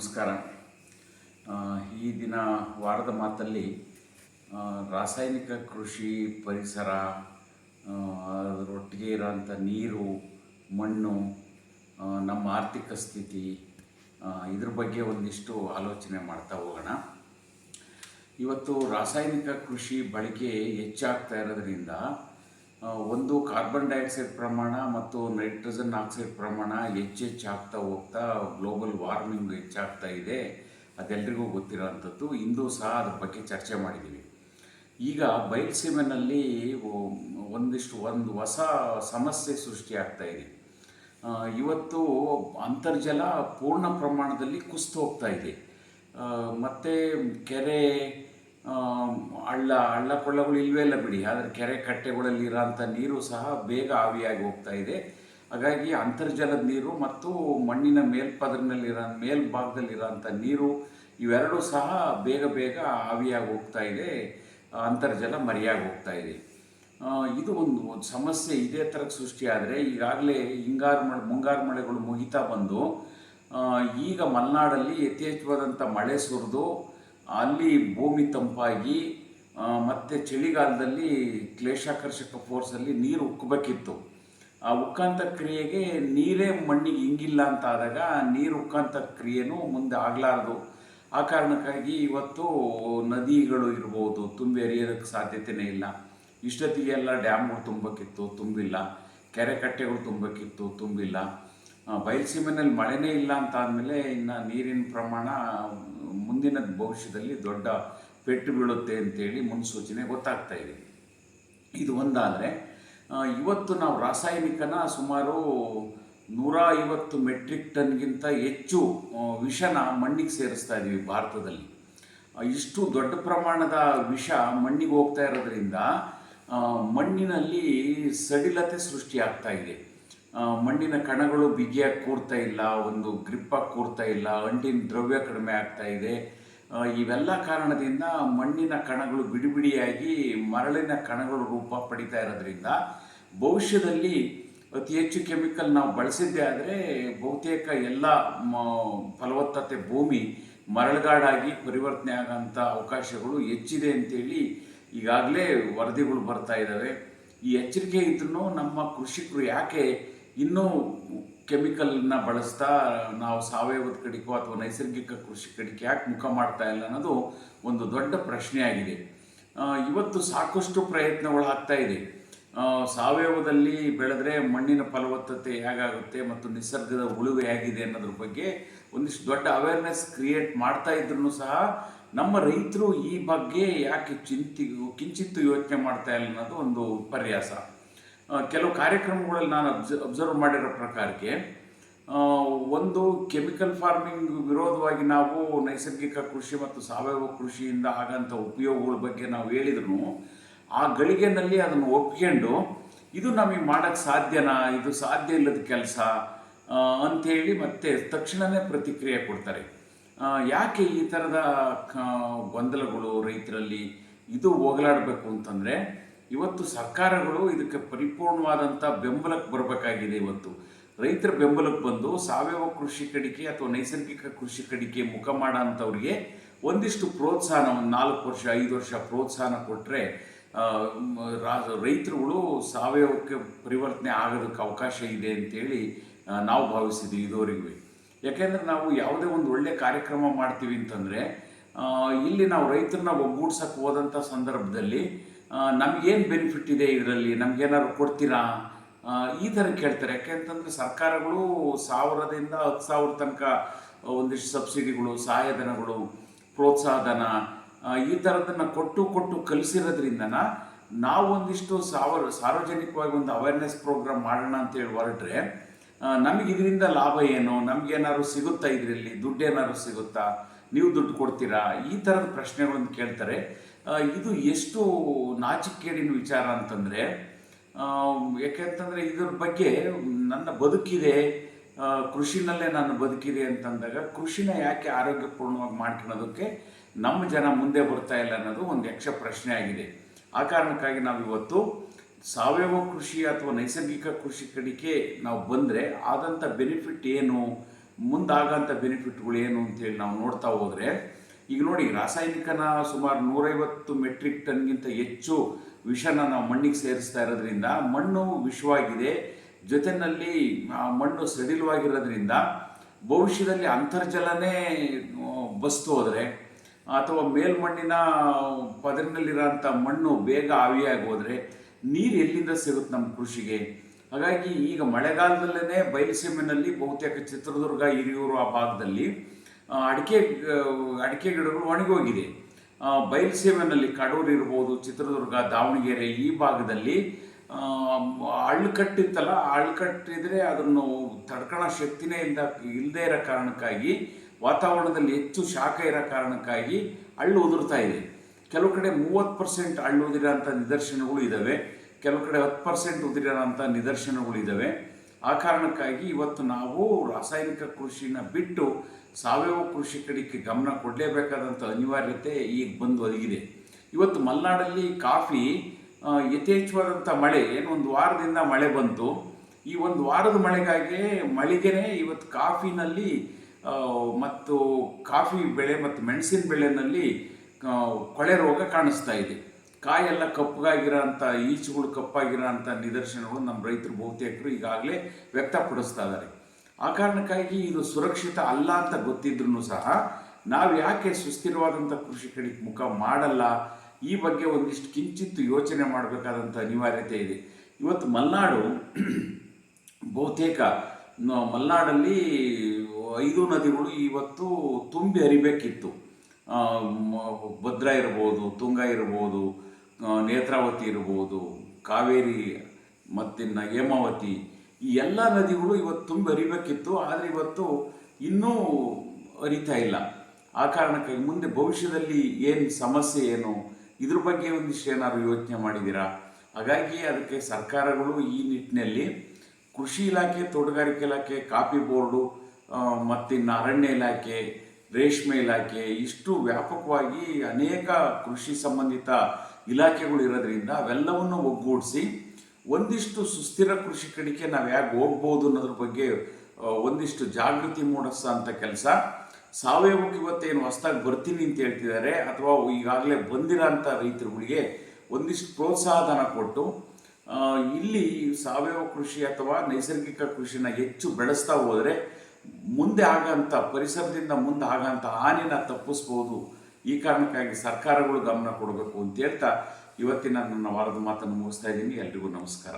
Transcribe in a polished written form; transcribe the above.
ನಮಸ್ಕಾರ. ಈ ದಿನ ವಾರದ ಮಾತಲ್ಲಿ ರಾಸಾಯನಿಕ ಕೃಷಿ, ಪರಿಸರ, ಅದರೊಟ್ಟಿಗೆ ಇರೋಂಥ ನೀರು, ಮಣ್ಣು, ನಮ್ಮ ಆರ್ಥಿಕ ಸ್ಥಿತಿ, ಇದ್ರ ಬಗ್ಗೆ ಒಂದಿಷ್ಟು ಆಲೋಚನೆ ಮಾಡ್ತಾ ಹೋಗೋಣ. ಇವತ್ತು ರಾಸಾಯನಿಕ ಕೃಷಿ ಬಳಕೆ ಹೆಚ್ಚಾಗ್ತಾ ಇರೋದ್ರಿಂದ ಒಂದು ಕಾರ್ಬನ್ ಡೈಆಕ್ಸೈಡ್ ಪ್ರಮಾಣ ಮತ್ತು ನೈಟ್ರೋಜನ್ ಆಕ್ಸೈಡ್ ಪ್ರಮಾಣ ಹೆಚ್ಚಾಗ್ತಾ ಹೋಗ್ತಾ ಗ್ಲೋಬಲ್ ವಾರ್ಮಿಂಗ್ ಹೆಚ್ಚಾಗ್ತಾ ಇದೆ. ಅದೆಲ್ಲರಿಗೂ ಗೊತ್ತಿರೋವಂಥದ್ದು. ಇಂದು ಸಹ ಅದ್ರ ಬಗ್ಗೆ ಚರ್ಚೆ ಮಾಡಿದ್ದೀವಿ. ಈಗ ಬಯಲುಸೀಮೆನಲ್ಲಿ ಒಂದು ಹೊಸ ಸಮಸ್ಯೆ ಸೃಷ್ಟಿಯಾಗ್ತಾ ಇದೆ. ಇವತ್ತು ಅಂತರ್ಜಲ ಪೂರ್ಣ ಪ್ರಮಾಣದಲ್ಲಿ ಕುಸಿದು ಹೋಗ್ತಾ ಇದೆ. ಮತ್ತು ಕೆರೆ, ಹಳ್ಳ ಕೊಳ್ಳಗಳು ಇಲ್ವೇ ಇಲ್ಲ ಬಿಡಿ, ಆದರೆ ಕೆರೆ ಕಟ್ಟೆಗಳಲ್ಲಿ ಇರೋಂಥ ನೀರು ಸಹ ಬೇಗ ಆವಿಯಾಗಿ ಹೋಗ್ತಾ ಇದೆ. ಹಾಗಾಗಿ ಅಂತರ್ಜಲದ ನೀರು ಮತ್ತು ಮಣ್ಣಿನ ಮೇಲ್ಭಾಗದಲ್ಲಿರೋಂಥ ನೀರು ಇವೆರಡೂ ಸಹ ಬೇಗ ಆವಿಯಾಗಿ ಹೋಗ್ತಾ ಇದೆ. ಅಂತರ್ಜಲ ಮರೆಯಾಗಿ ಹೋಗ್ತಾ ಇದೆ. ಇದು ಒಂದು ಸಮಸ್ಯೆ ಇದೇ ಥರಕ್ಕೆ ಸೃಷ್ಟಿಯಾದರೆ ಈಗಾಗಲೇ ಮುಂಗಾರು ಮಳೆಗಳು ಮುಗಿತಾ ಬಂದು ಈಗ ಮಲೆನಾಡಲ್ಲಿ ಯಥೇಚ್ಛವಾದಂಥ ಮಳೆ ಸುರಿದು ಅಲ್ಲಿ ಭೂಮಿ ತಂಪಾಗಿ ಮತ್ತು ಚಳಿಗಾಲದಲ್ಲಿ ಕ್ಲೇಶಾಕರ್ಷಕ ಫೋರ್ಸಲ್ಲಿ ನೀರು ಉಕ್ಕಬೇಕಿತ್ತು. ಆ ಉಕ್ಕಂಥ ಕ್ರಿಯೆಗೆ ನೀರೇ ಮಣ್ಣಿಗೆ ಹಿಂಗಿಲ್ಲ ಅಂತ ಆದಾಗ ನೀರು ಉಕ್ಕಂಥ ಕ್ರಿಯೆನೂ ಮುಂದೆ ಆಗಲಾರದು. ಆ ಕಾರಣಕ್ಕಾಗಿ ಇವತ್ತು ನದಿಗಳು ಇರ್ಬೋದು ತುಂಬಿ ಹರಿಯೋದಕ್ಕೆ ಸಾಧ್ಯತೆಯೇ ಇಲ್ಲ. ಇಷ್ಟೊತ್ತಿಗೆಲ್ಲ ಡ್ಯಾಮ್ಗಳು ತುಂಬಬೇಕಿತ್ತು, ತುಂಬಿಲ್ಲ. ಕೆರೆ ಕಟ್ಟೆಗಳು ತುಂಬಬೇಕಿತ್ತು, ತುಂಬಿಲ್ಲ. ಬಯಲುಸೀಮೆನಲ್ಲಿ ಮಳೆನೇ ಇಲ್ಲ ಅಂತ ಆದಮೇಲೆ ಇನ್ನು ನೀರಿನ ಪ್ರಮಾಣ ಮುಂದಿನ ಭವಿಷ್ಯದಲ್ಲಿ ದೊಡ್ಡ ಪೆಟ್ಟು ಬೀಳುತ್ತೆ ಅಂತೇಳಿ ಮುನ್ಸೂಚನೆ ಗೊತ್ತಾಗ್ತಾ ಇದೆ. ಇದು ಒಂದಾದರೆ, ಇವತ್ತು ನಾವು ರಾಸಾಯನಿಕನ ಸುಮಾರು 150 ಮೆಟ್ರಿಕ್ ಟನ್ಗಿಂತ ಹೆಚ್ಚು ವಿಷನ ಮಣ್ಣಿಗೆ ಸೇರಿಸ್ತಾ ಇದ್ದೀವಿ ಭಾರತದಲ್ಲಿ. ಇಷ್ಟು ದೊಡ್ಡ ಪ್ರಮಾಣದ ವಿಷ ಮಣ್ಣಿಗೆ ಹೋಗ್ತಾ ಇರೋದ್ರಿಂದ ಮಣ್ಣಿನಲ್ಲಿ ಸಡಿಲತೆ ಸೃಷ್ಟಿಯಾಗ್ತಾ ಇದೆ. ಮಣ್ಣಿನ ಕಣಗಳು ಬಿಗಿಯಾಗಿ ಕೂರ್ತಾ ಇಲ್ಲ, ಒಂದು ಗ್ರಿಪ್ಪಾಗಿ ಕೂರ್ತಾ ಇಲ್ಲ, ಅಂಟಿನ ದ್ರವ್ಯ ಕಡಿಮೆ ಆಗ್ತಾ ಇದೆ. ಇವೆಲ್ಲ ಕಾರಣದಿಂದ ಮಣ್ಣಿನ ಕಣಗಳು ಬಿಡಿಯಾಗಿ ಮರಳಿನ ಕಣಗಳು ರೂಪ ಪಡಿತಾ ಇರೋದ್ರಿಂದ ಭವಿಷ್ಯದಲ್ಲಿ ಅತಿ ಹೆಚ್ಚು ಕೆಮಿಕಲ್ ನಾವು ಬಳಸಿದ್ದೇ ಆದರೆ ಬಹುತೇಕ ಎಲ್ಲ ಫಲವತ್ತತೆ ಭೂಮಿ ಮರಳುಗಾಡಾಗಿ ಪರಿವರ್ತನೆ ಆಗೋಂಥ ಅವಕಾಶಗಳು ಹೆಚ್ಚಿದೆ ಅಂತೇಳಿ ಈಗಾಗಲೇ ವರದಿಗಳು ಬರ್ತಾ ಇದ್ದಾವೆ. ಈ ಎಚ್ಚರಿಕೆ ಇದ್ರೂ ನಮ್ಮ ಕೃಷಿಕರು ಯಾಕೆ ಇನ್ನೂ ಕೆಮಿಕಲ್ನ ಬಳಸ್ತಾ ನಾವು ಸಾವಯವದ ಕಡೆಗೋ ಅಥವಾ ನೈಸರ್ಗಿಕ ಕೃಷಿ ಕಡೆಗೆ ಯಾಕೆ ಮುಖ ಮಾಡ್ತಾ ಇಲ್ಲ ಅನ್ನೋದು ಒಂದು ದೊಡ್ಡ ಪ್ರಶ್ನೆಯಾಗಿದೆ. ಇವತ್ತು ಸಾಕಷ್ಟು ಪ್ರಯತ್ನಗಳು ಆಗ್ತಾ ಇದೆ. ಸಾವಯವದಲ್ಲಿ ಬೆಳೆದ್ರೆ ಮಣ್ಣಿನ ಫಲವತ್ತತೆ ಹೇಗಾಗುತ್ತೆ ಮತ್ತು ನಿಸರ್ಗದ ಉಳುವೆ ಹೇಗಿದೆ ಅನ್ನೋದ್ರ ಬಗ್ಗೆ ಒಂದಿಷ್ಟು ದೊಡ್ಡ ಅವೇರ್ನೆಸ್ ಕ್ರಿಯೇಟ್ ಮಾಡ್ತಾ ಇದ್ರೂ ಸಹ ನಮ್ಮ ರೈತರು ಈ ಬಗ್ಗೆ ಯಾಕೆ ಕಿಂಚಿತ್ತು ಯೋಚನೆ ಮಾಡ್ತಾ ಇಲ್ಲ ಅನ್ನೋದು ಒಂದು ವಿಪರ್ಯಾಸ. ಕೆಲವು ಕಾರ್ಯಕ್ರಮಗಳಲ್ಲಿ ನಾನು ಅಬ್ಸರ್ವ್ ಮಾಡಿರೋ ಪ್ರಕಾರಕ್ಕೆ ಒಂದು ಕೆಮಿಕಲ್ ಫಾರ್ಮಿಂಗ್ ವಿರೋಧವಾಗಿ ನಾವು ನೈಸರ್ಗಿಕ ಕೃಷಿ ಮತ್ತು ಸಾವಯವ ಕೃಷಿಯಿಂದ ಆಗೋಂಥ ಉಪಯೋಗಗಳ ಬಗ್ಗೆ ನಾವು ಹೇಳಿದ್ರು ಆ ಗಳಿಗೆನಲ್ಲಿ ಅದನ್ನು ಒಪ್ಕೊಂಡು ಇದು ನಮಗೆ ಮಾಡೋಕ್ಕೆ ಸಾಧ್ಯನಾ, ಇದು ಸಾಧ್ಯ ಇಲ್ಲದ ಕೆಲಸ ಅಂಥೇಳಿ ಮತ್ತೆ ತಕ್ಷಣವೇ ಪ್ರತಿಕ್ರಿಯೆ ಕೊಡ್ತಾರೆ. ಯಾಕೆ ಈ ಥರದ ಗೊಂದಲಗಳು ರೈತರಲ್ಲಿ? ಇದು ಹೋಗಲಾಡಬೇಕು ಅಂತಂದರೆ ಇವತ್ತು ಸರ್ಕಾರಗಳು ಇದಕ್ಕೆ ಪರಿಪೂರ್ಣವಾದಂಥ ಬೆಂಬಲಕ್ಕೆ ಬರಬೇಕಾಗಿದೆ. ಇವತ್ತು ರೈತರ ಬೆಂಬಲಕ್ಕೆ ಬಂದು ಸಾವಯವ ಕೃಷಿ ಕಡೆಗೆ ಅಥವಾ ನೈಸರ್ಗಿಕ ಕೃಷಿ ಕಡೆಗೆ ಮುಖ ಮಾಡೋಂಥವ್ರಿಗೆ ಒಂದಿಷ್ಟು ಪ್ರೋತ್ಸಾಹ, ಒಂದು 4 ವರ್ಷ 5 ವರ್ಷ ಪ್ರೋತ್ಸಾಹ ಕೊಟ್ಟರೆ ರೈತರುಗಳು ಸಾವಯವಕ್ಕೆ ಪರಿವರ್ತನೆ ಆಗೋದಕ್ಕೆ ಅವಕಾಶ ಇದೆ ಅಂತೇಳಿ ನಾವು ಭಾವಿಸಿದ್ದೀವಿ ಇದುವರೆಗೂ. ಯಾಕೆಂದರೆ ನಾವು ಯಾವುದೇ ಒಂದು ಒಳ್ಳೆಯ ಕಾರ್ಯಕ್ರಮ ಮಾಡ್ತೀವಿ ಅಂತಂದರೆ ಇಲ್ಲಿ ನಾವು ರೈತರನ್ನ ಒಗ್ಗೂಡ್ಸಕ್ಕೆ ಹೋದಂಥ ಸಂದರ್ಭದಲ್ಲಿ ನಮಗೇನು ಬೆನಿಫಿಟ್ ಇದೆ, ಇದರಲ್ಲಿ ನಮಗೇನಾದ್ರು ಕೊಡ್ತೀರಾ, ಈ ಥರ ಕೇಳ್ತಾರೆ. ಯಾಕೆಂತಂದರೆ ಸರ್ಕಾರಗಳು 1000ದಿಂದ 10,000 ತನಕ ಒಂದಿಷ್ಟು ಸಬ್ಸಿಡಿಗಳು, ಸಹಾಯಧನಗಳು, ಪ್ರೋತ್ಸಾಹಧನ ಈ ಥರದನ್ನು ಕೊಟ್ಟು ಕಲಿಸಿರೋದ್ರಿಂದ ನಾವು ಒಂದಿಷ್ಟು ಸಾರ್ವಜನಿಕವಾಗಿ ಒಂದು ಅವೇರ್ನೆಸ್ ಪ್ರೋಗ್ರಾಮ್ ಮಾಡೋಣ ಅಂತೇಳಿ ಹೊರಟ್ರೆ ನಮಗೆ ಇದರಿಂದ ಲಾಭ ಏನು, ನಮಗೇನಾದ್ರು ಸಿಗುತ್ತಾ, ಇದರಲ್ಲಿ ದುಡ್ಡೇನಾದ್ರು ಸಿಗುತ್ತಾ, ನೀವು ದುಡ್ಡು ಕೊಡ್ತೀರಾ, ಈ ಥರದ ಪ್ರಶ್ನೆಗಳನ್ನು ಕೇಳ್ತಾರೆ. ಇದು ಎಷ್ಟು ನಾಚಿಕೆಗೇಡಿನ ವಿಚಾರ ಅಂತಂದರೆ, ಯಾಕೆಂತಂದರೆ ಇದ್ರ ಬಗ್ಗೆ ನನ್ನ ಬದುಕಿದೆ, ಕೃಷಿನಲ್ಲೇ ನಾನು ಬದುಕಿದೆ ಅಂತಂದಾಗ ಕೃಷಿನ ಯಾಕೆ ಆರೋಗ್ಯಪೂರ್ಣವಾಗಿ ಮಾಡ್ಕೊಳ್ಳೋದಕ್ಕೆ ನಮ್ಮ ಜನ ಮುಂದೆ ಬರ್ತಾ ಇಲ್ಲ ಅನ್ನೋದು ಒಂದು ಯಕ್ಷ ಪ್ರಶ್ನೆ ಆಗಿದೆ. ಆ ಕಾರಣಕ್ಕಾಗಿ ನಾವು ಇವತ್ತು ಸಾವಯವ ಕೃಷಿ ಅಥವಾ ನೈಸರ್ಗಿಕ ಕೃಷಿ ಕಡೆಗೆ ನಾವು ಬಂದರೆ ಆದಂಥ ಬೆನಿಫಿಟ್ ಏನು ಮುಂದಾಗಂಥ ಬೆನಿಫಿಟ್ಗಳು ಏನು ಅಂತೇಳಿ ನಾವು ನೋಡ್ತಾ ಹೋದರೆ, ಈಗ ನೋಡಿ, ರಾಸಾಯನಿಕನ ಸುಮಾರು 150 ಮೆಟ್ರಿಕ್ ಟನ್ಗಿಂತ ಹೆಚ್ಚು ವಿಷನ ನಾವು ಮಣ್ಣಿಗೆ ಸೇರಿಸ್ತಾ ಇರೋದ್ರಿಂದ ಮಣ್ಣು ವಿಷವಾಗಿದೆ. ಜೊತೆಯಲ್ಲಿ ಆ ಮಣ್ಣು ಸಡಿಲವಾಗಿರೋದ್ರಿಂದ ಭವಿಷ್ಯದಲ್ಲಿ ಅಂತರ್ಜಲನೇ ಬಸ್ತು ಹೋದರೆ, ಅಥವಾ ಮೇಲ್ಮಣ್ಣಿನ ಪದರಿನಲ್ಲಿರೋಂಥ ಮಣ್ಣು ಬೇಗ ಆವಿಯಾಗಿ ಹೋದರೆ ನೀರು ಎಲ್ಲಿಂದ ಸಿಗುತ್ತೆ ನಮ್ಮ ಕೃಷಿಗೆ? ಹಾಗಾಗಿ ಈಗ ಮಳೆಗಾಲದಲ್ಲೇ ಬಯಲುಸೀಮೆನಲ್ಲಿ ಬಹುತೇಕ ಚಿತ್ರದುರ್ಗ, ಹಿರಿಯೂರು ಆ ಭಾಗದಲ್ಲಿ ಅಡಿಕೆ ಗಿಡಗಳು ಒಣಗೋಗಿದೆ. ಬಯಲುಸೀಮೆನಲ್ಲಿ ಕಡೂರು ಇರ್ಬೋದು, ಚಿತ್ರದುರ್ಗ, ದಾವಣಗೆರೆ ಈ ಭಾಗದಲ್ಲಿ ಅಳ್ಳುಕಟ್ಟಿತ್ತಲ್ಲ, ಅಳ್ಳುಕಟ್ಟಿದ್ರೆ ಅದನ್ನು ತಡ್ಕೊಳ್ಳೋ ಶಕ್ತಿನೇ ಇಲ್ಲದೇ ಇರೋ ಕಾರಣಕ್ಕಾಗಿ, ವಾತಾವರಣದಲ್ಲಿ ಹೆಚ್ಚು ಶಾಖ ಇರೋ ಕಾರಣಕ್ಕಾಗಿ ಹಳ್ಳು ಉದುರ್ತಾ ಇದೆ. ಕೆಲವು ಕಡೆ 30% ಹಳ್ಳು ಉದಿರೋಂಥ ನಿದರ್ಶನಗಳು ಇದ್ದಾವೆ, ಕೆಲವು ಕಡೆ 10% ಉದಿರೋಂಥ ನಿದರ್ಶನಗಳು ಇದ್ದಾವೆ. ಆ ಕಾರಣಕ್ಕಾಗಿ ಇವತ್ತು ನಾವು ರಾಸಾಯನಿಕ ಕೃಷಿನ ಬಿಟ್ಟು ಸಾವಯವ ಕೃಷಿ ಕಡೆಗೆ ಗಮನ ಕೊಡಲೇಬೇಕಾದಂಥ ಅನಿವಾರ್ಯತೆ ಈಗ ಬಂದು ಒದಗಿದೆ. ಇವತ್ತು ಮಲೆನಾಡಲ್ಲಿ ಕಾಫಿ ಯಥೇಚ್ಛವಾದಂಥ ಮಳೆ, ಒಂದು ವಾರದಿಂದ ಮಳೆ ಬಂತು. ಈ ಒಂದು ವಾರದ ಮಳೆಗೇ ಇವತ್ತು ಕಾಫಿನಲ್ಲಿ ಮತ್ತು ಕಾಫಿ ಬೆಳೆ ಮತ್ತು ಮೆಣಸಿನ ಬೆಳೆಯಲ್ಲಿ ಕೊಳೆ ರೋಗ ಕಾಣಿಸ್ತಾ ಇದೆ. ಕಾಯೆಲ್ಲ ಕಪ್ಪಗಾಗಿರೋಂಥ, ಈಚುಗಳು ಕಪ್ಪಾಗಿರೋಂಥ ನಿದರ್ಶನಗಳು ನಮ್ಮ ರೈತರು ಬಹುತೇಕರು ಈಗಾಗಲೇ ವ್ಯಕ್ತಪಡಿಸ್ತಾ ಇದ್ದಾರೆ. ಆ ಕಾರಣಕ್ಕಾಗಿ ಇದು ಸುರಕ್ಷಿತ ಅಲ್ಲ ಅಂತ ಗೊತ್ತಿದ್ರೂ ಸಹ ನಾವು ಯಾಕೆ ಸುಸ್ಥಿರವಾದಂಥ ಕೃಷಿ ಕಡೆಗೆ ಮುಖ ಮಾಡಲ್ಲ? ಈ ಬಗ್ಗೆ ಒಂದಿಷ್ಟು ಕಿಂಚಿತ್ತು ಯೋಚನೆ ಮಾಡಬೇಕಾದಂಥ ಅನಿವಾರ್ಯತೆ ಇದೆ. ಇವತ್ತು ಮಲೆನಾಡು ಬಹುತೇಕ ಮಲೆನಾಡಲ್ಲಿ 5 ನದಿಗಳು ಇವತ್ತು ತುಂಬಿ ಹರಿಬೇಕಿತ್ತು. ಭದ್ರಾ ಇರ್ಬೋದು, ತುಂಗಾ ಇರ್ಬೋದು, ನೇತ್ರಾವತಿ ಇರ್ಬೋದು, ಕಾವೇರಿ ಮತ್ತಿನ್ನು ಹೇಮಾವತಿ, ಈ ಎಲ್ಲ ನದಿಗಳು ಇವತ್ತು ತುಂಬಿ ಹರಿಬೇಕಿತ್ತು. ಆದರೆ ಇವತ್ತು ಇನ್ನೂ ಹರಿತಾ ಇಲ್ಲ. ಆ ಕಾರಣಕ್ಕಾಗಿ ಮುಂದೆ ಭವಿಷ್ಯದಲ್ಲಿ ಏನು ಸಮಸ್ಯೆ ಏನು, ಇದ್ರ ಬಗ್ಗೆ ಒಂದಿಷ್ಟು ಏನಾದ್ರು ಯೋಚನೆ ಮಾಡಿದ್ದೀರಾ? ಹಾಗಾಗಿ ಅದಕ್ಕೆ ಸರ್ಕಾರಗಳು ಈ ನಿಟ್ಟಿನಲ್ಲಿ ಕೃಷಿ ಇಲಾಖೆ, ತೋಟಗಾರಿಕೆ ಇಲಾಖೆ, ಕಾಫಿ ಬೋರ್ಡು, ಮತ್ತಿನ್ನು ಅರಣ್ಯ ಇಲಾಖೆ, ರೇಷ್ಮೆ ಇಲಾಖೆ, ಇಷ್ಟು ವ್ಯಾಪಕವಾಗಿ ಅನೇಕ ಕೃಷಿ ಸಂಬಂಧಿತ ಇಲಾಖೆಗಳು ಇರೋದ್ರಿಂದ ಅವೆಲ್ಲವನ್ನು ಒಗ್ಗೂಡಿಸಿ ಒಂದಿಷ್ಟು ಸುಸ್ಥಿರ ಕೃಷಿ ಕಡೆಗೆ ನಾವು ಹೇಗೆ ಹೋಗ್ಬೋದು ಅನ್ನೋದ್ರ ಬಗ್ಗೆ ಒಂದಿಷ್ಟು ಜಾಗೃತಿ ಮೂಡಿಸೋ ಅಂಥ ಕೆಲಸ. ಸಾವಯವಕ್ಕೆ ಇವತ್ತೇನು ಹೊಸದಾಗಿ ಬರ್ತೀನಿ ಅಂತ ಹೇಳ್ತಿದ್ದಾರೆ, ಅಥವಾ ಈಗಾಗಲೇ ಬಂದಿರೋ ಅಂಥ ರೈತರುಗಳಿಗೆ ಒಂದಿಷ್ಟು ಪ್ರೋತ್ಸಾಹಧನ ಕೊಟ್ಟು ಇಲ್ಲಿ ಸಾವಯವ ಕೃಷಿ ಅಥವಾ ನೈಸರ್ಗಿಕ ಕೃಷಿನ ಹೆಚ್ಚು ಬೆಳೆಸ್ತಾ ಹೋದರೆ ಮುಂದೆ ಆಗೋಂಥ ಪರಿಸರದಿಂದ ಮುಂದೆ ಆಗೋಂಥ ಹಾನಿನ ತಪ್ಪಿಸ್ಬೋದು. ಈ ಕಾರಣಕ್ಕಾಗಿ ಸರ್ಕಾರಗಳು ಗಮನ ಕೊಡಬೇಕು ಅಂತ ಹೇಳ್ತಾ ಇವತ್ತಿನ ನನ್ನ ವಾರದ ಮಾತನ್ನು ಮುಗಿಸ್ತಾ ಇದ್ದೀನಿ. ಎಲ್ರಿಗೂ ನಮಸ್ಕಾರ.